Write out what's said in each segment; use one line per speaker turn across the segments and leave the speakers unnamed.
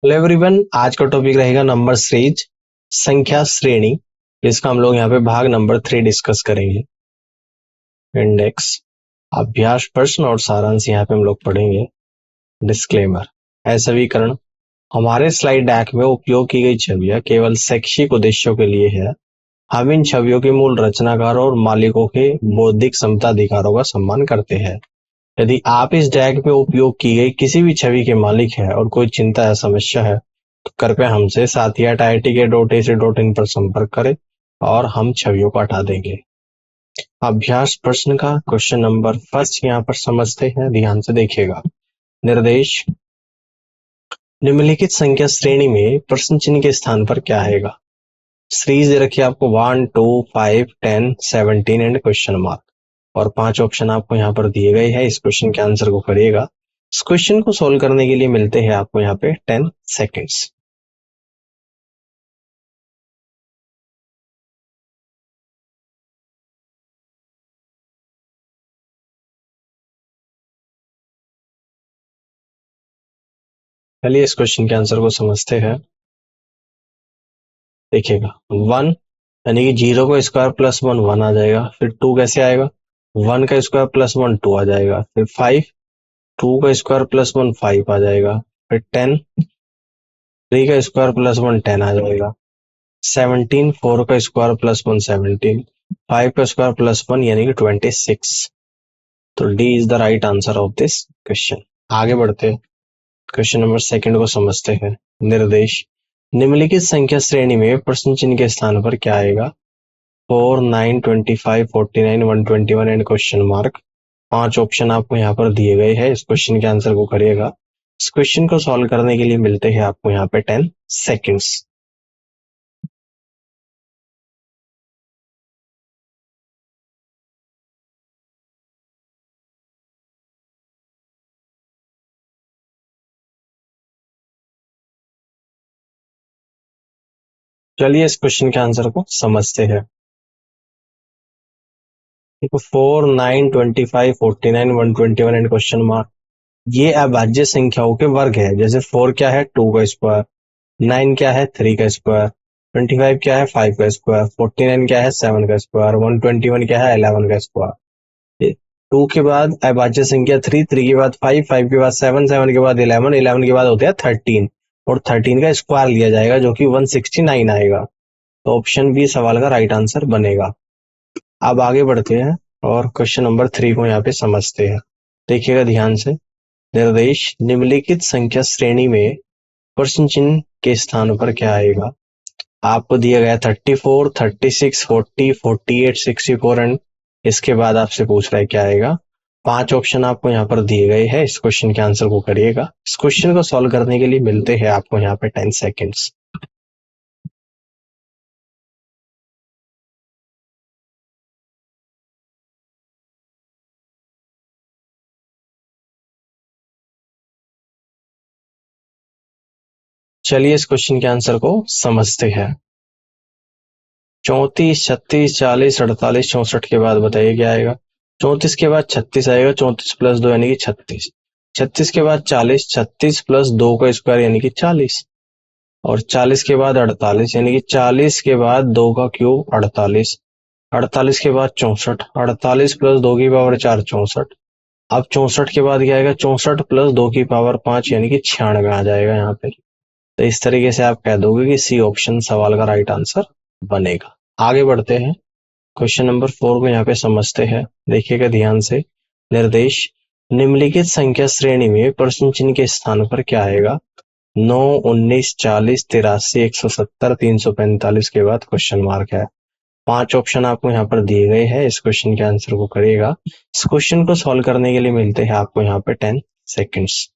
Hello everyone, आज का topic रहेगा नंबर सीरीज, संख्या श्रेणी। जिसका हम लोग यहाँ पे भाग नंबर 3 डिस्कस करेंगे। इंडेक्स, अभ्यास प्रश्न और सारांश यहाँ पे हम लोग पढ़ेंगे। डिस्क्लेमर, सवीकरण। हमारे स्लाइड डेक में उपयोग की गई छवियां केवल शैक्षिक उद्देश्यों के लिए है। हम इन छवियों के मूल रचनाकारों और मालिकों के बौद्धिक समता अधिकारों का सम्मान करते हैं। यदि आप इस डेक में उपयोग की गई किसी भी छवि के मालिक हैं और कोई चिंता या समस्या है तो कृपया हमसे sathya@iitk.ac.in पर संपर्क करें और हम छवियों को हटा देंगे। अभ्यास प्रश्न का क्वेश्चन नंबर फर्स्ट यहाँ पर समझते हैं, ध्यान से देखिएगा। निर्देश, निम्नलिखित संख्या श्रेणी में प्रश्न चिन्ह के स्थान पर क्या आएगा? सीरीज दे रखी है आपको 1, 2, 5, 10, 17 एंड क्वेश्चन मार्क, और 5 ऑप्शन आपको यहाँ पर दिए गए हैं। इस क्वेश्चन के आंसर को करिएगा। इस क्वेश्चन को सोल्व करने के लिए मिलते हैं आपको यहाँ पे 10 सेकेंड्स। चलिए इस क्वेश्चन के आंसर को समझते हैं। देखिएगा, 1 यानी कि 0 का स्क्वायर प्लस 1 1 आ जाएगा। फिर 2 कैसे आएगा? 1 का स्क्वायर प्लस 1 2 आ जाएगा। फिर 5, 2 का स्क्वायर प्लस 1 5 आ जाएगा। फिर 10, 3 का स्क्वायर प्लस 1 10 आ जाएगा। 17, 4 का स्क्वायर प्लस 1 17, 5 का स्क्वायर प्लस 1 यानी कि 26। तो D is the right answer of this question. आगे बढ़ते हैं, क्वेश्चन नंबर सेकंड को समझते हैं। निर्देश, निम्नलिखित संख्या श्रेणी में प्रश्न चिन्ह के स्थान पर क्या आएगा? 4, 9, 25, 49, 121 एंड क्वेश्चन मार्क। 5 ऑप्शन आपको यहाँ पर दिए गए हैं। इस क्वेश्चन के आंसर को करिएगा। इस क्वेश्चन को सॉल्व करने के लिए मिलते हैं आपको यहाँ पे 10 सेकेंड्स। चलिए इस क्वेश्चन के आंसर को समझते हैं। देखो, 4, 9, 25, 49, 121 एंड क्वेश्चन मार्क, ये अभाज्य संख्याओं के वर्ग है। जैसे 4 क्या है? 2 का स्क्वायर। 9 क्या है? 3 का स्क्वायर। 25 क्या है? 5 का स्क्वायर। 49 क्या है? 7 का स्क्वायर। 121 क्या है? 11 का स्क्वायर। 2 के बाद अभाज्य संख्या 3, 3 के बाद 5, 5 के बाद 7, 7 के बाद 11, 11 के बाद होता है 13, और 13 का स्क्वायर लिया जाएगा जो कि 169 आएगा। तो ऑप्शन बी सवाल का राइट आंसर बनेगा। अब आगे बढ़ते हैं और क्वेश्चन नंबर 3 को यहाँ पे समझते हैं। देखिएगा ध्यान से। निर्देश, निम्नलिखित संख्या श्रेणी में प्रश्न चिन्ह के स्थान पर क्या आएगा? आपको दिया गया 34, 36, 40, 48, 64 एंड इसके बाद आपसे पूछ रहा है क्या आएगा। 5 ऑप्शन आपको यहाँ पर दिए गए हैं। इस क्वेश्चन के आंसर को करिएगा। इस क्वेश्चन को सॉल्व करने के लिए मिलते हैं आपको यहाँ पे 10 सेकेंड्स। चलिए इस क्वेश्चन के आंसर को समझते हैं। 34, 36, 40, 48, 64 के बाद बताइए क्या आएगा। 34 के बाद 36 आएगा। 34 प्लस 2 यानी कि 36। 36 के बाद 40, 36 प्लस 2 का स्क्वायर यानी कि 40, और 40 के बाद 48 यानी कि 40 के बाद 2 का क्यूब 48, 48 के बाद 64, 48 प्लस 2 की पावर 4 64। अब 64 के बाद क्या आएगा? 64 प्लस 2 की पावर 5 यानी कि 96 आ जाएगा यहाँ पे। तो इस तरीके से आप कह दोगे कि सी ऑप्शन सवाल का राइट आंसर बनेगा। आगे बढ़ते हैं, क्वेश्चन नंबर 4 को यहाँ पे समझते हैं। देखिएगा ध्यान से। निर्देश, निम्नलिखित संख्या श्रेणी में प्रश्न चिन्ह के स्थान पर क्या आएगा? 9, 19, 40, 83, 170, 345 के बाद क्वेश्चन मार्क है। 5 ऑप्शन आपको यहाँ पर दिए गए हैं। इस क्वेश्चन के आंसर को करिएगा। इस क्वेश्चन को सॉल्व करने के लिए मिलते हैं आपको यहाँ पे 10 सेकेंड्स।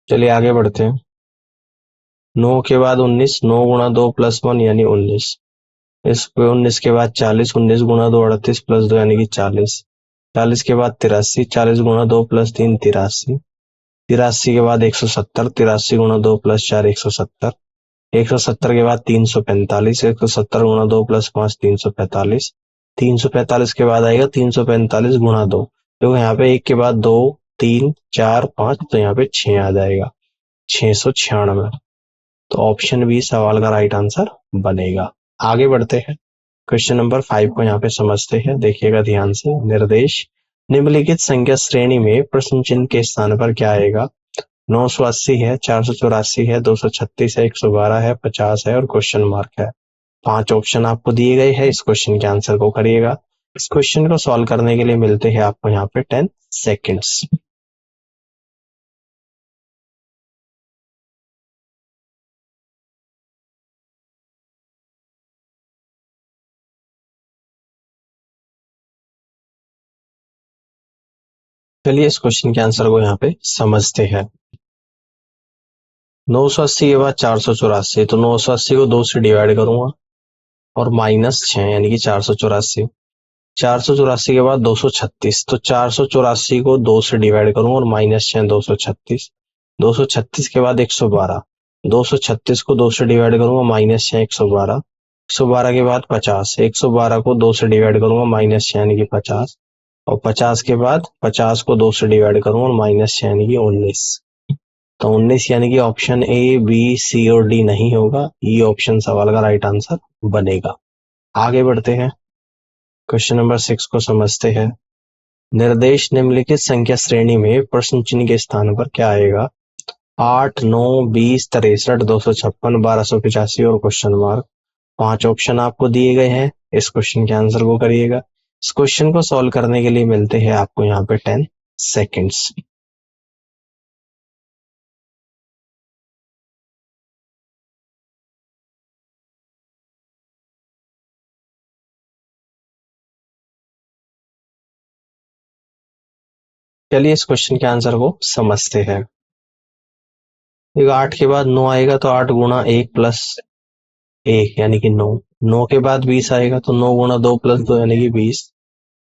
चलिए आगे बढ़ते हैं। 9 के बाद 19, 9 गुणा 2 प्लस 1 यानी 19। इस पे 19 के बाद 40, 19 गुणा 2 38 प्लस 2 यानी कि 40। 40 के बाद 83, 40 गुणा 2 प्लस 3 83। 83 के बाद 170, 83 गुणा 2 प्लस 4 170, 170 के बाद 345, 170 गुणा 2 प्लस 5 345, 345 के बाद आएगा 345 गुणा 2, देखो यहाँ पे 1 के बाद 2 3 4 5, तो यहाँ पे 6 आ जाएगा, 696। तो ऑप्शन बी सवाल का राइट आंसर बनेगा। आगे बढ़ते हैं, क्वेश्चन नंबर 5 को यहाँ पे समझते हैं, देखिएगा ध्यान से। निर्देश निम्नलिखित संख्या श्रेणी में प्रश्न चिन्ह के स्थान पर क्या आएगा? 980 है, 484 है, 236 है, 112 है, 50 है और क्वेश्चन मार्क है। 5 ऑप्शन आपको दिए गए हैं, इस क्वेश्चन के आंसर को करिएगा। इस क्वेश्चन को सॉल्व करने के लिए मिलते हैं आपको यहाँ पे 10 सेकेंड्स। चलिए इस क्वेश्चन के आंसर को यहाँ पे समझते हैं। 980 के बाद 484, तो 980 को 2 से डिवाइड करूंगा और -6 यानी कि 484। 484 के बाद 236, तो 484 को 2 से डिवाइड करूंगा और -6 236। 236 के बाद 112, 236 को 2 से डिवाइड करूंगा -6 112। 112 के बाद 50, 112 को 2 से डिवाइड करूंगा -6 यानी कि 50। और 50 के बाद 50 को 2 से डिवाइड करूंगा और -6 यानी कि 19। तो 19 यानी कि ऑप्शन ए बी सी और डी नहीं होगा, ये ऑप्शन सवाल का राइट आंसर बनेगा। आगे बढ़ते हैं, क्वेश्चन नंबर 6 को समझते हैं। निर्देश निम्नलिखित संख्या श्रेणी में प्रश्न चिन्ह के स्थान पर क्या आएगा? 8 9 20 63 256 1285 और क्वेश्चन मार्क। 5 ऑप्शन आपको दिए गए हैं, इस क्वेश्चन के आंसर को करिएगा। इस क्वेश्चन को सॉल्व करने के लिए मिलते हैं आपको यहाँ पे 10 सेकेंड्स। चलिए इस क्वेश्चन के आंसर को समझते हैं। 8 के बाद 9 आएगा, तो 8 गुणा 1 प्लस 1 यानी कि 9। 9 के बाद 20 आएगा, तो 9 गुणा 2 प्लस 2 यानी कि 20।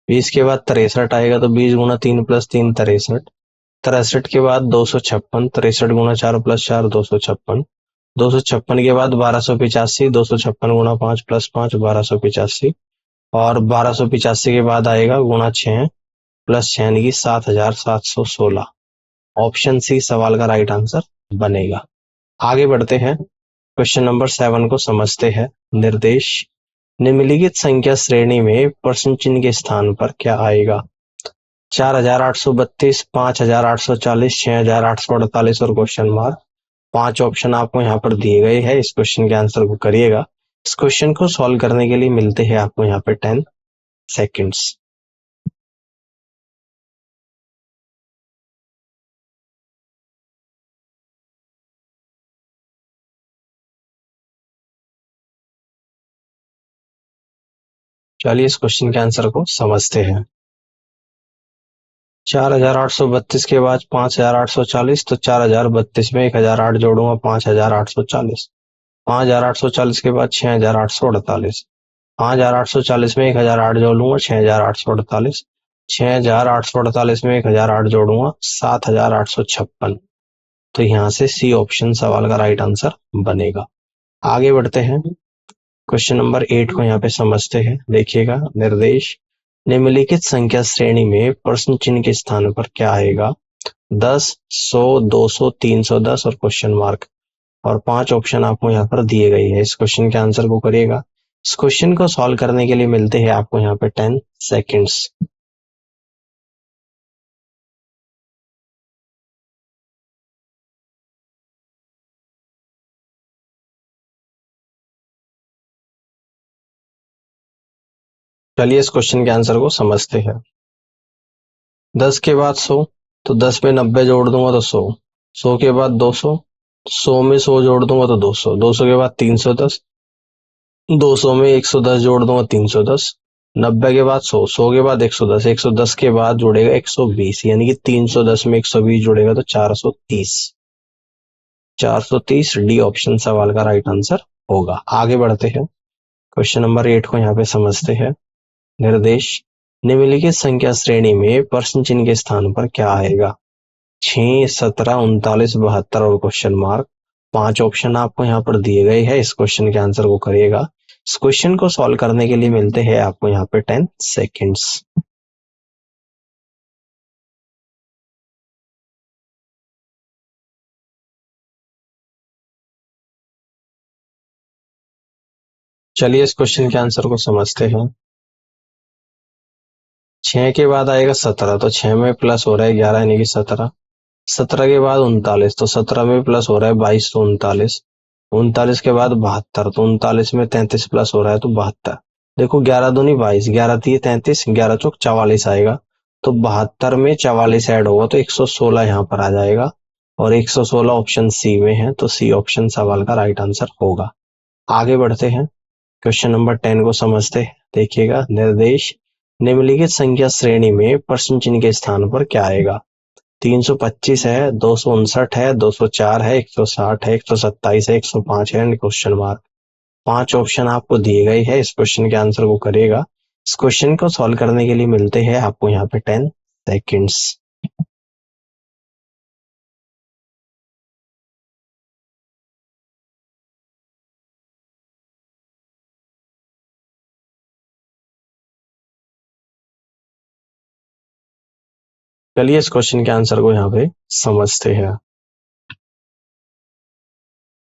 20 के बाद 63 आएगा, तो 20 गुणा 3 प्लस 3 63। 63 के बाद 256, 63 गुणा 4 प्लस 4 256। 256 के बाद 1285, 256 गुणा 5 प्लस 5 1285। और 1285 के बाद आएगा गुणा 6 प्लस 6 यानी कि 7716। ऑप्शन सी सवाल का राइट आंसर बनेगा। आगे बढ़ते हैं, क्वेश्चन नंबर 7 को समझते हैं। निर्देश निम्नलिखित संख्या श्रेणी में प्रश्न चिन्ह के स्थान पर क्या आएगा? 4832, 5840, 6848 और क्वेश्चन मार्क। 5 ऑप्शन आपको यहाँ पर दिए गए हैं, इस क्वेश्चन के आंसर को करिएगा। इस क्वेश्चन को सॉल्व करने के लिए मिलते हैं आपको यहाँ पे 10 सेकेंड्स। चलिए इस क्वेश्चन के आंसर को समझते हैं। 4832 के बाद 5840, तो 4032 में 1008 जोड़ूंगा 5840। 5840 के बाद 6848, 5840 में 1008 जोड़ूंगा 6848। 6848 में 1008 जोड़ूंगा 7856। तो यहाँ से सी ऑप्शन सवाल का राइट आंसर बनेगा। आगे बढ़ते हैं, क्वेश्चन नंबर 8 को यहाँ पे समझते हैं। देखिएगा, निर्देश निम्नलिखित संख्या श्रेणी में प्रश्न चिन्ह के स्थान पर क्या आएगा? 10 100 200 310 और क्वेश्चन मार्क। और 5 ऑप्शन आपको यहाँ पर दिए गए हैं, इस क्वेश्चन के आंसर को करिएगा। इस क्वेश्चन को सॉल्व करने के लिए मिलते हैं आपको यहाँ पे 10 सेकेंड्स। चलिए इस क्वेश्चन के आंसर को समझते हैं। 10 के बाद 100, तो 10 में 90 जोड़ दूंगा तो 100। 100 के बाद 200, 100 में 100 जोड़ दूंगा तो 200। 200 के बाद 310, 200 में 110 जोड़ दूंगा 310। 90 के बाद 100, 100 के बाद 110, 110 के बाद जुड़ेगा 120, यानी कि 310 में 120 जुड़ेगा तो 430। 430 डी ऑप्शन सवाल का राइट आंसर होगा। आगे बढ़ते हैं, क्वेश्चन नंबर 8 को यहाँ पे समझते हैं। निर्देश निम्नलिखित संख्या श्रेणी में प्रश्न चिन्ह के स्थान पर क्या आएगा? 6, 17, 39, 72 और क्वेश्चन मार्क। 5 ऑप्शन आपको यहाँ पर दिए गए हैं, इस क्वेश्चन के आंसर को करिएगा। इस क्वेश्चन को सॉल्व करने के लिए मिलते हैं आपको यहाँ पे 10 सेकेंड्स। चलिए इस क्वेश्चन के आंसर को समझते हैं। 6 के बाद आएगा 17, तो 6 में प्लस हो रहा है 11 यानी कि 17। 17 के बाद 39, तो 17 में प्लस हो रहा है 22, तो 39। 39 के बाद 72, तो 39 में 33 प्लस हो रहा है तो 72। देखो 11 दूनी 22, 11 तीय 33, 11 चौक 44 आएगा। तो 72 में 44 ऐड होगा तो 116 यहाँ पर आ जाएगा। और 116 ऑप्शन सी में है, तो सी ऑप्शन सवाल का राइट आंसर होगा। आगे बढ़ते हैं, क्वेश्चन नंबर 10 को समझते हैं। देखिएगा, निर्देश निम्नलिखित संख्या श्रेणी में प्रश्न चिन्ह के स्थान पर क्या आएगा। 325 है, 259 है, 204 है, 160 है, 127 है, 105 है, क्वेश्चन मार्क। 5 ऑप्शन आपको दिए गए हैं, इस क्वेश्चन के आंसर को करिएगा। इस क्वेश्चन को सॉल्व करने के लिए मिलते हैं आपको यहाँ पे 10 सेकेंड्स। चलिए इस क्वेश्चन के आंसर को यहाँ पे समझते हैं।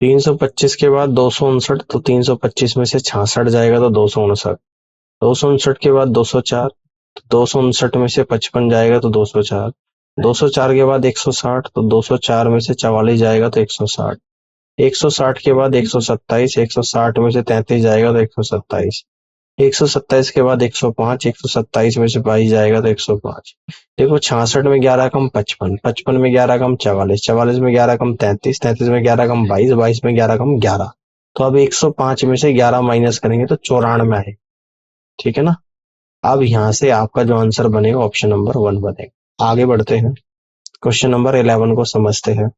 325 के बाद 259, तो 325 में से 66 जाएगा तो 259। 259 के बाद 204, तो 259 में से 55 जाएगा तो 204। 204 के बाद 160, तो 204 में से 44 जाएगा तो 160। 160 के बाद 127, 160 में से 33 जाएगा तो 127। 127 के बाद 105, 127 में से 22 जाएगा तो 105। देखो 66 में 11 कम 55, 55 में 11 कम 44, 44 में 11 कम 33, 33 में 11 कम 22, 22 में 11 कम 11। तो अब 105 में से 11 माइनस करेंगे तो 94 आए। ठीक है ना। अब यहाँ से आपका जो आंसर बनेगा ऑप्शन नंबर 1 बनेगा। आगे बढ़ते हैं, क्वेश्चन नंबर 11 को समझते हैं।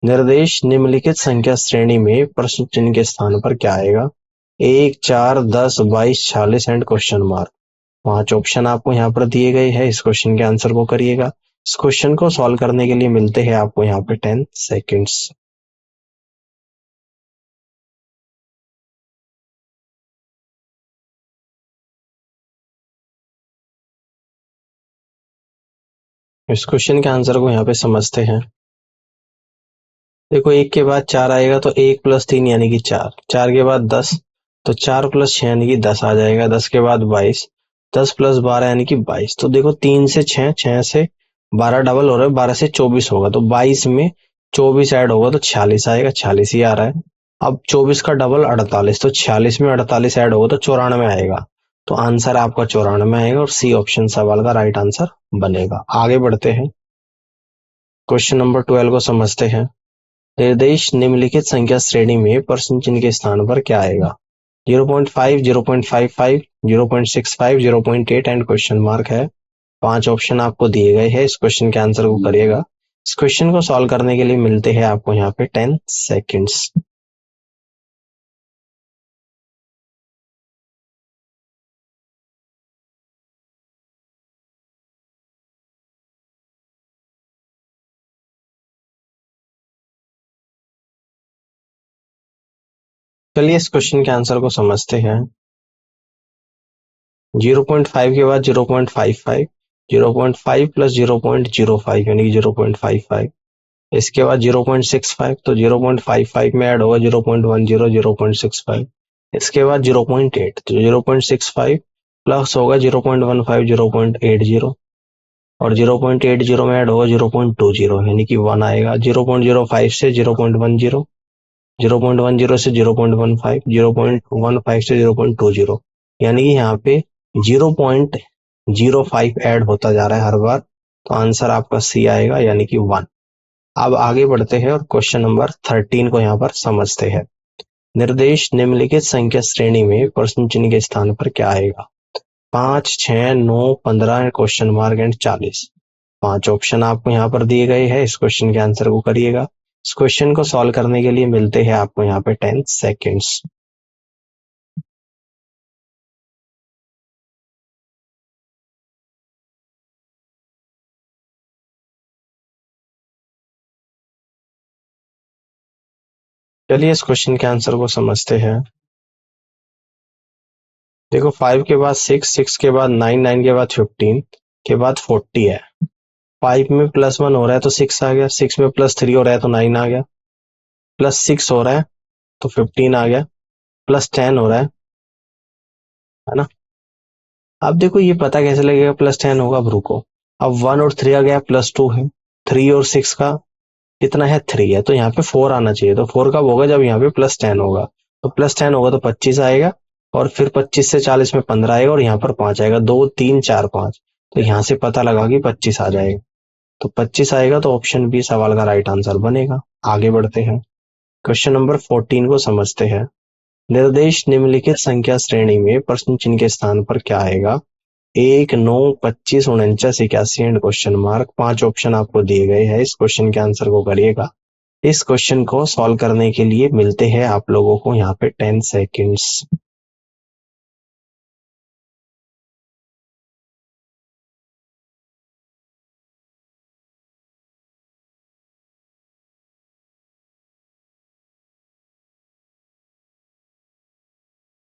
निर्देश निम्नलिखित संख्या श्रेणी में प्रश्न चिन्ह के स्थान पर क्या आएगा। 1, 4, 10, 22, 46 एंड क्वेश्चन मार्क। 5 ऑप्शन आपको यहाँ पर दिए गए हैं, इस क्वेश्चन के आंसर को करिएगा। इस क्वेश्चन को सॉल्व करने के लिए मिलते हैं आपको यहाँ पे 10 सेकेंड्स। इस क्वेश्चन के आंसर को यहाँ पे समझते हैं। देखो 1 के बाद 4 आएगा तो 1 प्लस 3 यानी कि 4। 4 के बाद 10, तो 4 प्लस 6 यानी कि 10 आ जाएगा। 10 के बाद 22, 10 प्लस 12 यानी कि 22। तो देखो 3 से 6, 6 से 12 डबल हो रहा है, 12 से 24 होगा तो 22 में 24 ऐड होगा तो 46 आएगा, 46 ही आ रहा है। अब 24 का डबल 48, तो 46 में 48 ऐड होगा तो 94 आएगा। तो आंसर आपका 94 आएगा और सी ऑप्शन सवाल का राइट आंसर बनेगा। आगे बढ़ते हैं, क्वेश्चन नंबर 12 को समझते हैं। निर्देश निम्नलिखित संख्या श्रेणी में प्रश्न चिन्ह के स्थान पर क्या आएगा। 0.5, 0.55, 0.65, 0.8 एंड क्वेश्चन मार्क है। 5 ऑप्शन आपको दिए गए हैं, इस क्वेश्चन के आंसर को करिएगा। इस क्वेश्चन को सॉल्व करने के लिए मिलते हैं आपको यहाँ पे 10 सेकेंड्स। चलिए इस क्वेश्चन के आंसर को समझते हैं। 0.5 के बाद 0.55, 0.5 प्लस 0.05 यानी कि 0.55। इसके बाद 0.65, तो 0.55 में ऐड होगा 0.10, 0.65। इसके बाद 0.8, तो 0.65 प्लस होगा 0.15, 0.80। और 0.80 में ऐड होगा 0.20 यानी कि 1 आएगा। 0.05 से 0.10, 0.10 से 0.15, 0.15 से 0.20 यानी कि यहाँ पे 0.05 ऐड होता जा रहा है हर बार। तो आंसर आपका सी आएगा यानी कि 1। अब आगे बढ़ते हैं और क्वेश्चन नंबर 13 को यहाँ पर समझते हैं। निर्देश निम्नलिखित संख्या श्रेणी में प्रश्न चिन्ह के स्थान पर क्या आएगा। 5, 6, 9, 15 क्वेश्चन मार्क एंड 40। 5 ऑप्शन आपको यहाँ पर दिए गए हैं, इस क्वेश्चन के आंसर को करिएगा। इस क्वेश्चन को सॉल्व करने के लिए मिलते हैं आपको यहाँ पे 10 सेकेंड्स। चलिए इस क्वेश्चन के आंसर को समझते हैं। देखो 5 के बाद 6, 6 के बाद 9, 9 के बाद 15 के बाद 40 है। 5 में +1 हो रहा है तो 6 आ गया, 6 में +3 हो रहा है तो 9 आ गया, +6 हो रहा है तो 15 आ गया, +10 हो रहा है ना। अब देखो ये पता कैसे लगेगा +10 होगा, अब रुको। अब 1 और 3 आ गया, +2 है, 3 और 6 का कितना है, 3 है, तो यहाँ पे 4 आना चाहिए। तो 4 कब होगा, जब यहाँ पे +10 होगा। तो +10 होगा तो 25 आएगा, और फिर 25 से 40 में 15 आएगा, और यहाँ पर 5 आएगा, 2 3 4 5। तो यहाँ से पता लगा कि 25 आ जाएगा। तो 25 आएगा तो ऑप्शन बी सवाल का राइट आंसर बनेगा। आगे बढ़ते हैं, क्वेश्चन नंबर 14 को समझते हैं। निर्देश निम्नलिखित संख्या श्रेणी में प्रश्न चिन्ह के स्थान पर क्या आएगा। 1, 9, 25, 49, 81 एंड क्वेश्चन मार्क। 5 ऑप्शन आपको दिए गए हैं, इस क्वेश्चन के आंसर को करिएगा। इस क्वेश्चन को सॉल्व करने के लिए मिलते हैं आप लोगों को यहाँ पे 10 सेकेंड्स।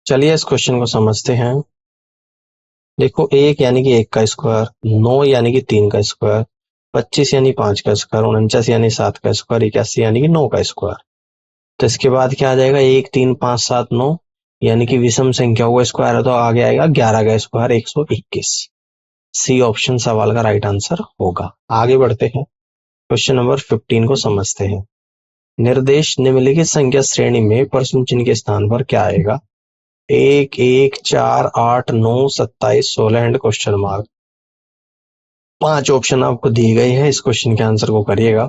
चलिए इस क्वेश्चन को समझते हैं। देखो 1 यानी कि 1 का स्क्वायर, 9 यानी कि 3 का स्क्वायर, 25 यानी 5 का स्क्वायर, 49 यानी 7 का स्क्वायर, 81 यानी कि 9 का स्क्वायर। तो इसके बाद क्या आ जाएगा, 1 3 5 7 9 यानी कि विषम संख्याओं का स्क्वायर है, तो आगे आएगा 11 का स्क्वायर 121। सी ऑप्शन सवाल का राइट आंसर होगा। आगे बढ़ते हैं, क्वेश्चन नंबर 15 को समझते हैं। निर्देश निम्नलिखित संख्या श्रेणी में प्रश्न चिन्ह के स्थान पर क्या आएगा। 1 1 4 8 9 27 16 एंड क्वेश्चन मार्क। 5 ऑप्शन आपको दिए गए हैं, इस क्वेश्चन के आंसर को करिएगा।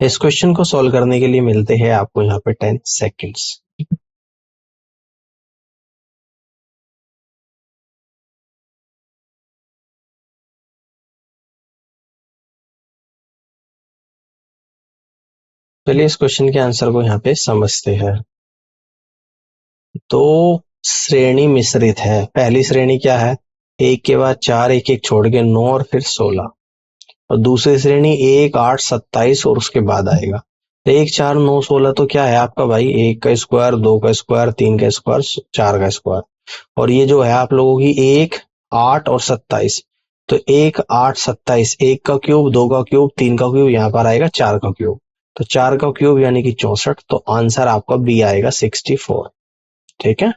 इस क्वेश्चन को सॉल्व करने के लिए मिलते हैं आपको यहाँ पे 10 सेकेंड्स। चलिए इस क्वेश्चन के आंसर को यहाँ पे समझते हैं। तो श्रेणी मिश्रित है। पहली श्रेणी क्या है, 1 के बाद 4, 1 1 छोड़ के 9 और फिर 16। और दूसरी श्रेणी 1 8 27 और उसके बाद आएगा। तो 1 4 9 16 तो क्या है आपका भाई, 1 का स्क्वायर, 2 का स्क्वायर, 3 का स्क्वायर, 4 का स्क्वायर। और ये जो है आप लोगों की 1 8 और 27। तो 1 8 27, 1 का क्यूब, 2 का क्यूब, 3 का क्यूब, यहाँ पर आएगा 4 का क्यूब। तो 4 का क्यूब यानी कि 64। तो आंसर आपका बी आएगा 64। ठीक है,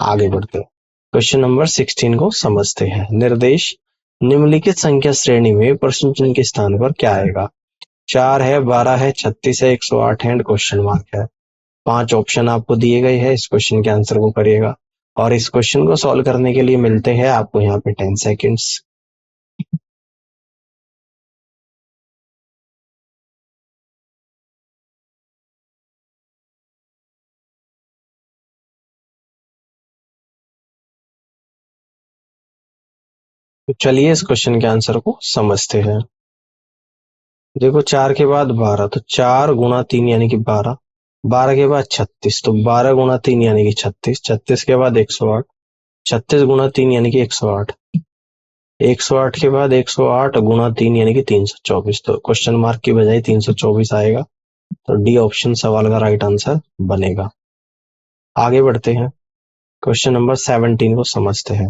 आगे बढ़ते हैं, क्वेश्चन नंबर 16 को समझते हैं। निर्देश निम्नलिखित संख्या श्रेणी में प्रश्न चिन्ह के स्थान पर क्या आएगा। 4 है, 12 है, 36 है, 108 है, क्वेश्चन मार्क है। 5 ऑप्शन आपको दिए गए हैं, इस क्वेश्चन के आंसर को करिएगा। और इस क्वेश्चन को सॉल्व करने के लिए मिलते हैं आपको यहाँ पे 10 सेकेंड्स। तो चलिए इस क्वेश्चन के आंसर को समझते हैं। देखो 4 के बाद 12, तो 4 गुणा 3 यानी कि 12, 12 के बाद 36, तो 12 गुणा 3 यानी कि 36, 36 के बाद 108, 36 गुणा 3 यानी कि 108, 108 के बाद 108 गुणा 3 यानी कि 324। तो क्वेश्चन मार्क की बजाय 324 आएगा। तो डी ऑप्शन सवाल का राइट आंसर बनेगा। आगे बढ़ते हैं, क्वेश्चन नंबर 17 को समझते हैं।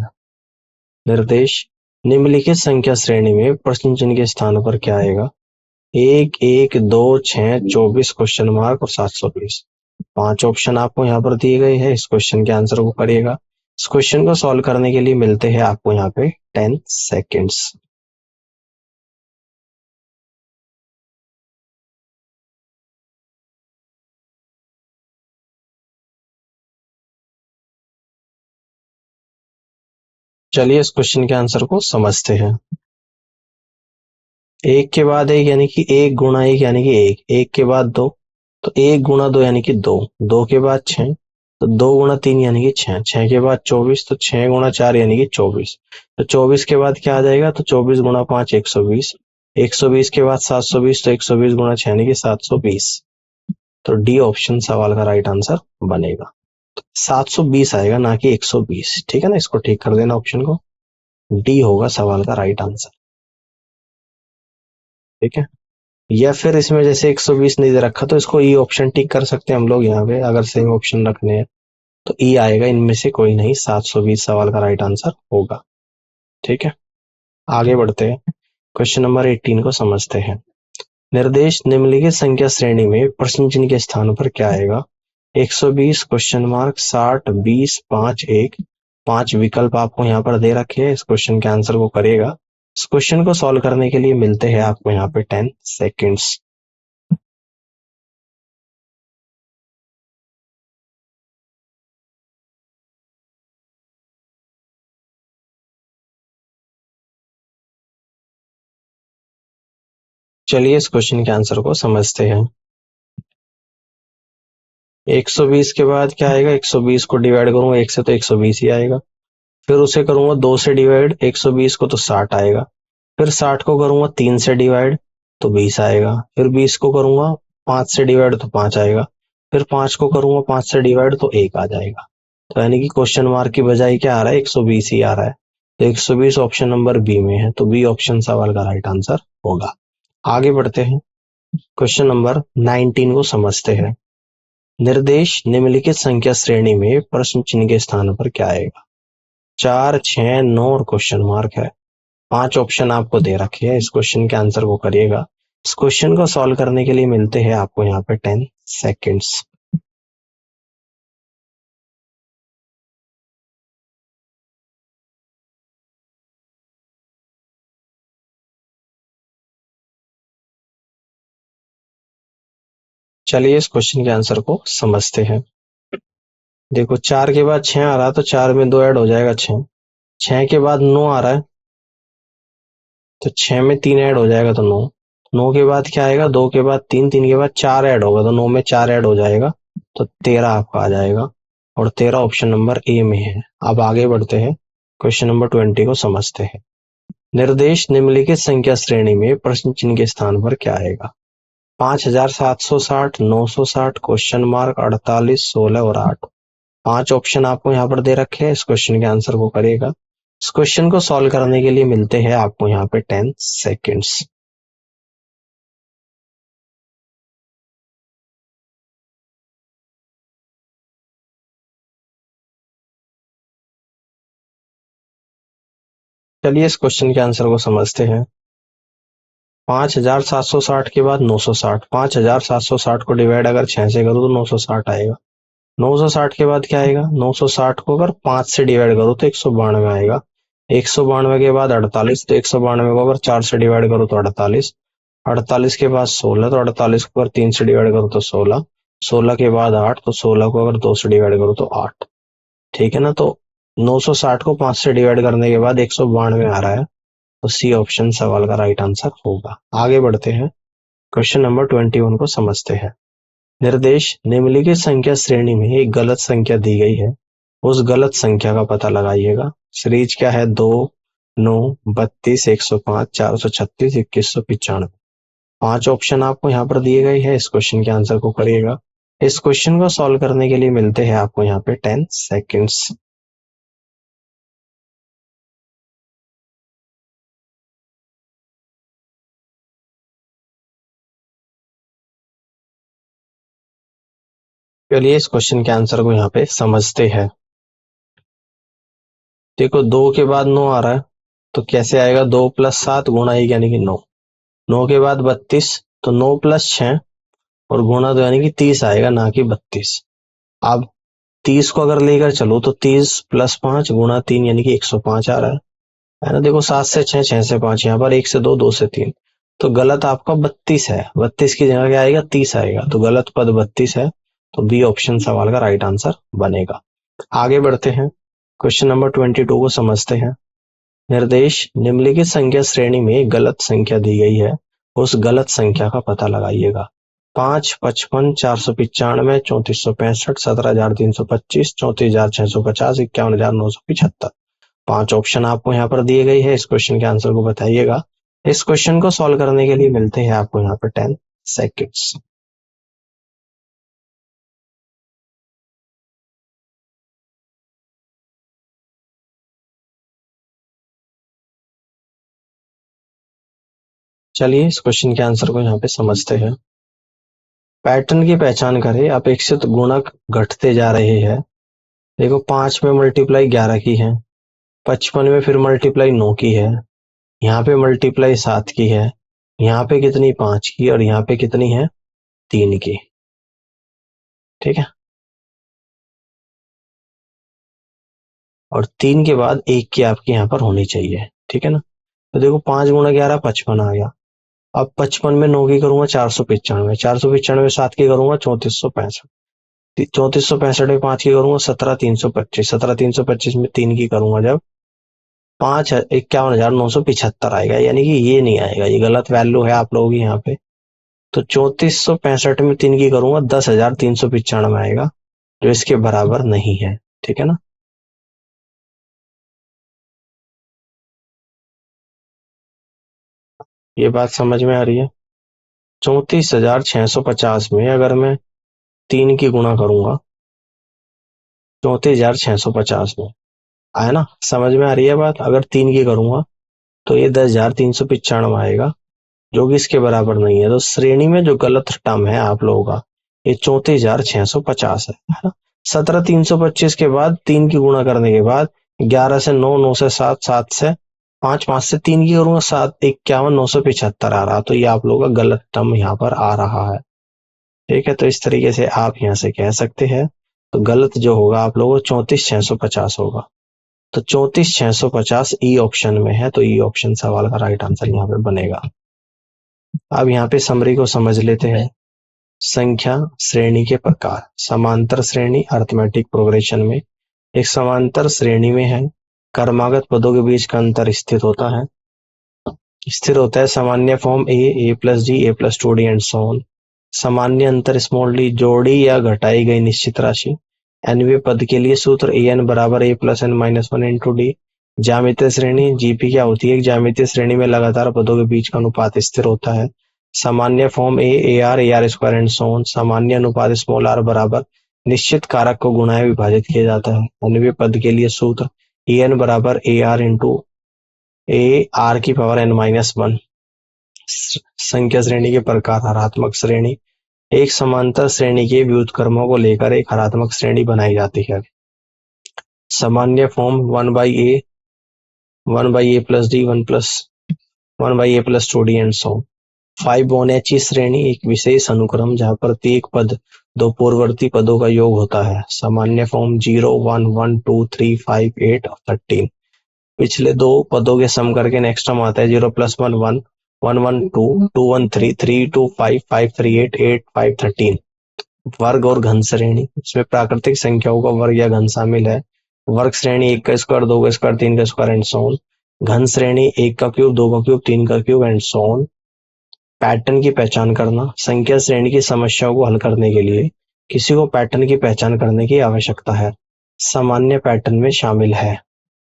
निर्देश निम्नलिखित संख्या श्रेणी में प्रश्न चिन्ह के स्थान पर क्या आएगा। 1 1 2 6 24 क्वेश्चन मार्क और 720। 5 ऑप्शन आपको यहाँ पर दिए गए हैं, इस क्वेश्चन के आंसर को करिएगा। इस क्वेश्चन को सॉल्व करने के लिए मिलते हैं आपको यहाँ पे 10 सेकेंड्स। चलिए इस क्वेश्चन के आंसर को समझते हैं। 1 के बाद 1 यानी कि 1 गुणा 1 यानी कि 1, 1 के बाद 2, तो 1 गुणा 2 यानी कि 2, 2 के बाद 6, तो 2 गुणा 3 यानी कि 6, 6 के बाद 24, तो 6 गुणा 4 यानी कि 24। तो 24 के बाद क्या आ जाएगा, तो 24 गुणा 5 120, 120 के बाद 720, तो 120 गुणा 6 यानी कि 720। तो डी ऑप्शन सवाल का राइट आंसर बनेगा। 720 आएगा, ना कि 120। ठीक है ना, इसको ठीक कर देना ऑप्शन को। डी होगा सवाल का राइट आंसर। ठीक है, या फिर इसमें जैसे 120 नहीं दे रखा तो इसको ई ऑप्शन टिक कर सकते हैं हम लोग यहाँ पे, अगर सेम ऑप्शन रखने हैं तो ई आएगा, इनमें से कोई नहीं, 720 सवाल का राइट आंसर होगा। ठीक है, आगे बढ़ते हैं, क्वेश्चन नंबर 18 को समझते हैं। निर्देश निम्नलिखित संख्या श्रेणी में प्रश्न चिन्ह के स्थान पर क्या आएगा? 120 क्वेश्चन मार्क 60 20 5 1। 5 विकल्प आपको यहाँ पर दे रखे हैं, इस क्वेश्चन के आंसर को करिएगा। इस क्वेश्चन को सॉल्व करने के लिए मिलते हैं आपको यहाँ पे 10 सेकेंड्स। चलिए इस क्वेश्चन के आंसर को समझते हैं। 120 के बाद क्या आएगा? 120 को डिवाइड करूंगा 1 से तो 120 ही आएगा। फिर उसे करूंगा 2 से डिवाइड 120 को तो 60 आएगा। फिर 60 को करूंगा 3 से डिवाइड तो 20 आएगा। फिर 20 को करूंगा 5 से डिवाइड तो 5 आएगा। फिर 5 को करूंगा 5 से डिवाइड तो 1 आ जाएगा। तो यानी कि क्वेश्चन मार्क की बजाय क्या आ रहा है? 120 ही आ रहा है। तो 120 ऑप्शन नंबर बी में है, तो बी ऑप्शन सवाल का राइट आंसर होगा। आगे बढ़ते हैं, क्वेश्चन नंबर 19 को समझते हैं। निर्देश निम्नलिखित संख्या श्रेणी में प्रश्न चिन्ह के स्थान पर क्या आएगा? 4 6 9 और क्वेश्चन मार्क है। 5 ऑप्शन आपको दे रखे हैं, इस क्वेश्चन के आंसर को करिएगा। इस क्वेश्चन को सॉल्व करने के लिए मिलते हैं आपको यहाँ पे 10 सेकेंड्स। चलिए इस क्वेश्चन के आंसर को समझते हैं। देखो 4 के बाद 6 आ रहा है तो 4 में 2 ऐड हो जाएगा 6। 6 के बाद 9 आ रहा है तो 6 में 3 ऐड हो जाएगा तो 9। 9 के बाद क्या आएगा? 2 के बाद 3, 3 के बाद 4 ऐड होगा तो 9 में 4 ऐड हो जाएगा तो 13 आपका आ जाएगा। और 13 ऑप्शन नंबर ए में है। अब आगे बढ़ते हैं, क्वेश्चन नंबर 20 को समझते हैं। निर्देश निम्नलिखित संख्या श्रेणी में प्रश्न चिन्ह के स्थान पर क्या आएगा? 5760 960 क्वेश्चन मार्क 48 16 और 8। 5 ऑप्शन आपको यहाँ पर दे रखे हैं, इस क्वेश्चन के आंसर को करिएगा। इस क्वेश्चन को सॉल्व करने के लिए मिलते हैं आपको यहाँ पे 10 सेकेंड्स। चलिए इस क्वेश्चन के आंसर को समझते हैं। 5760 के बाद 960। 5760 को डिवाइड अगर 6 से करूँ तो 960 आएगा। 960 के बाद क्या आएगा? 960 को अगर 5 से डिवाइड करो तो 192 आएगा। 192 के बाद 48, तो 192 को अगर 4 से डिवाइड करो तो 48। 48 के बाद 16, तो 48 को अगर 3 से डिवाइड करो तो 16। 16 के बाद 8, तो 16 को अगर 2 से डिवाइड करो तो 8। ठीक है ना? तो 960 को 5 से डिवाइड करने के बाद 192 आ रहा है, तो सी ऑप्शन सवाल का राइट आंसर होगा। आगे बढ़ते हैं, क्वेश्चन नंबर 21 को समझते हैं। निर्देश निम्नलिखित संख्या श्रेणी में एक गलत संख्या दी गई है, उस गलत संख्या का पता लगाइएगा। सीरीज क्या है? 2 9 32 105 436 2195। 5 ऑप्शन आपको यहाँ पर दिए गए हैं, इस क्वेश्चन के आंसर को करिएगा। इस क्वेश्चन को सॉल्व करने के लिए मिलते हैं आपको यहाँ पे 10 सेकेंड्स। चलिए इस क्वेश्चन के आंसर को यहाँ पे समझते हैं। देखो 2 के बाद 9 आ रहा है तो कैसे आएगा? 2 + 7 गुणा 1 यानी कि 9। 9 के बाद 32, तो 9 + 6 और गुणा 2 यानी कि 30 आएगा, ना कि 32। अब 30 को अगर लेकर चलो तो 30 + 5 गुणा 3 यानी कि 105 आ रहा है ना? देखो 7 से 6 6 से 5, यहाँ पर 1 से 2 2 से 3। तो गलत आपका 32 है, 32 की जगह क्या आएगा? 30 आएगा, तो गलत पद 32 है, तो बी ऑप्शन सवाल का राइट आंसर बनेगा। आगे बढ़ते हैं, क्वेश्चन नंबर 22 को समझते हैं। निर्देश निम्नलिखित संख्या श्रेणी में गलत संख्या दी गई है, उस गलत संख्या का पता लगाइएगा। 5 55 495 3465 17325 34650 51975। 5 ऑप्शन आपको यहाँ पर दिए गए हैं, इस क्वेश्चन के आंसर को बताइएगा। इस क्वेश्चन को सॉल्व करने के लिए मिलते हैं आपको यहाँ पे 10 सेकेंड्स। चलिए इस क्वेश्चन के आंसर को यहाँ पे समझते हैं। पैटर्न की पहचान करें। अपेक्षित गुणक घटते जा रहे हैं। देखो 5 में मल्टीप्लाई 11 की है, 55 में फिर मल्टीप्लाई 9 की है, यहाँ पे मल्टीप्लाई 7 की है, यहाँ पे कितनी 5 की, और यहाँ पे कितनी है 3 की। ठीक है, और 3 के बाद 1 की आपकी यहाँ पर होनी चाहिए। ठीक है ना। तो देखो 5 गुणा 11 55 आ गया। अब 55 में 9 की करूंगा 495, 495 में 7 की करूंगा 3465, 3465 में 5 की करूंगा 17325, 17325 में 3 की करूंगा जब 51,975 आएगा। यानी कि ये नहीं आएगा, ये गलत वैल्यू है आप लोगों की यहाँ पे। तो 3465 में 3 की करूंगा 10,395 आएगा, जो इसके बराबर नहीं है। ठीक है ना। ये बात समझ में आ रही है। 34,650 में अगर मैं 3 की गुणा करूंगा 34,650 में, आया ना, समझ में आ रही है बात। अगर 3 की करूंगा तो ये 10,395 आएगा, जो कि इसके बराबर नहीं है। तो श्रेणी में जो गलत टर्म है आप लोगों का, ये 34,650 है ना। 17,325 के बाद 3 की गुणा करने के बाद 11 से 9, 9 से 7, 7 से 5, 5 से 3 की करूंगा 7, 51,975 आ रहा। तो ये आप लोगों का गलत टर्म यहाँ पर आ रहा है। ठीक है, तो इस तरीके से आप यहाँ से कह सकते हैं। तो गलत जो होगा आप लोगों को 34,650 होगा। तो 34,650 ई ऑप्शन में है, तो ई ऑप्शन सवाल का राइट आंसर यहाँ पे बनेगा। अब यहाँ पे समरी को समझ लेते हैं। संख्या श्रेणी के प्रकार। समांतर श्रेणी अरिथमेटिक प्रोग्रेशन में एक समांतर श्रेणी में है, क्रमागत पदों के बीच का अंतर स्थिर होता है। सामान्य फॉर्म ए प्लस डी, ए प्लस 2डी एंड सो ऑन। सामान्य अंतर स्मॉल डी, जोड़ी या घटाई गई निश्चित राशि। एनवें पद के लिए सूत्र ए एन बराबर A plus N minus 1 into D. ज्यामितीय श्रेणी जीपी क्या होती है? ज्यामितीय श्रेणी में लगातार पदों के बीच का अनुपात स्थिर होता है। सामान्य form A R square and so on. सामान्य अनुपात स्मॉल आर बराबर निश्चित कारक को गुणा या विभाजित किया जाता है। एनवें पद के लिए सूत्र ए एन बराबर A R into A R की पावर एन माइनस 1। संख्या श्रेणी के प्रकार। हरात्मक श्रेणी एक समांतर श्रेणी के व्युत्क्रमों को लेकर एक हरात्मक श्रेणी बनाई जाती है। सामान्य form 1/a plus D 1/a plus 2d and so. 5 श्रेणी एक विशेष अनुक्रम जहां प्रत्येक पद दो पूर्ववर्ती पदों का योग होता है। सामान्य फॉर्म 0 1 1 2 3 5 8 और 13। पिछले दो पदों के सम करके नेक्स्ट टर्म आता है 0 + 1 1 1 1 2 2 1 3 3 2 5 5 3 8 8 5 13। वर्ग और घन श्रेणी, इसमें प्राकृतिक संख्याओं का वर्ग या घन शामिल है। वर्ग श्रेणी 1 का स्क्वायर 2 का स्क्वायर 3 का स्क्वायर एंड सो ऑन। घन श्रेणी 1 का क्यूब 2 का क्यूब 3 का cube and so on. Pattern की पहचान करना। संख्या श्रेणी की समस्याओं को हल करने के लिए किसी को पैटर्न की पहचान करने की आवश्यकता है। सामान्य पैटर्न में शामिल है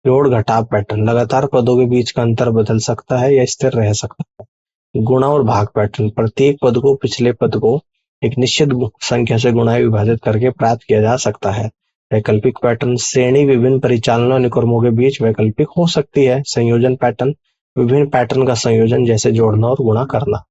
जोड़ घटाव पैटर्न, लगातार पदों के बीच का अंतर बदल सकता है या स्थिर रह सकता है। गुणा और भाग पैटर्न, प्रत्येक पद को पिछले पद को एक निश्चित संख्या से गुणा विभाजित करके प्राप्त किया जा सकता है। वैकल्पिक पैटर्न, श्रेणी विभिन्न परिचालन अनुक्रमों के बीच वैकल्पिक हो सकती है। संयोजन पैटर्न, विभिन्न पैटर्न का संयोजन जैसे जोड़ना और गुणा करना।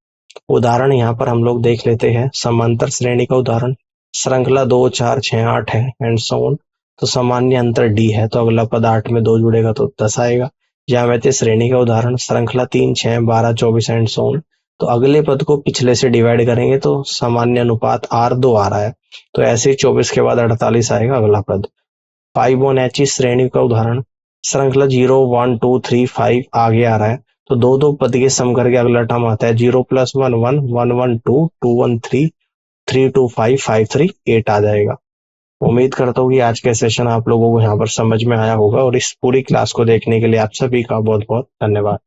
उदाहरण यहाँ पर हम लोग देख लेते हैं। समांतर श्रेणी का उदाहरण श्रृंखला 2 4 6 8 है एंड सो ऑन। तो सामान्य अंतर डी है, तो अगला पद 8 में 2 जुड़ेगा तो 10 आएगा। ज्यामितीय श्रेणी का उदाहरण श्रृंखला 3 6 12 24 एंड सो ऑन। तो अगले पद को पिछले से डिवाइड करेंगे तो सामान्य अनुपात R2 आ रहा है, तो ऐसे ही 24 के बाद 48 आएगा अगला पद। 5 श्रेणी का उदाहरण श्रृंखला 0 1 2 3 5 आगे आ रहा है, तो दो दो पद के सम करके अगला टर्म आता है 0 + 1 1 1 1 2 2 1 3 3 2 5 5 3 8 आ जाएगा। उम्मीद करता हूँ कि आज का सेशन आप लोगों को यहाँ पर समझ में आया होगा, और इस पूरी क्लास को देखने के लिए आप सभी का बहुत बहुत धन्यवाद।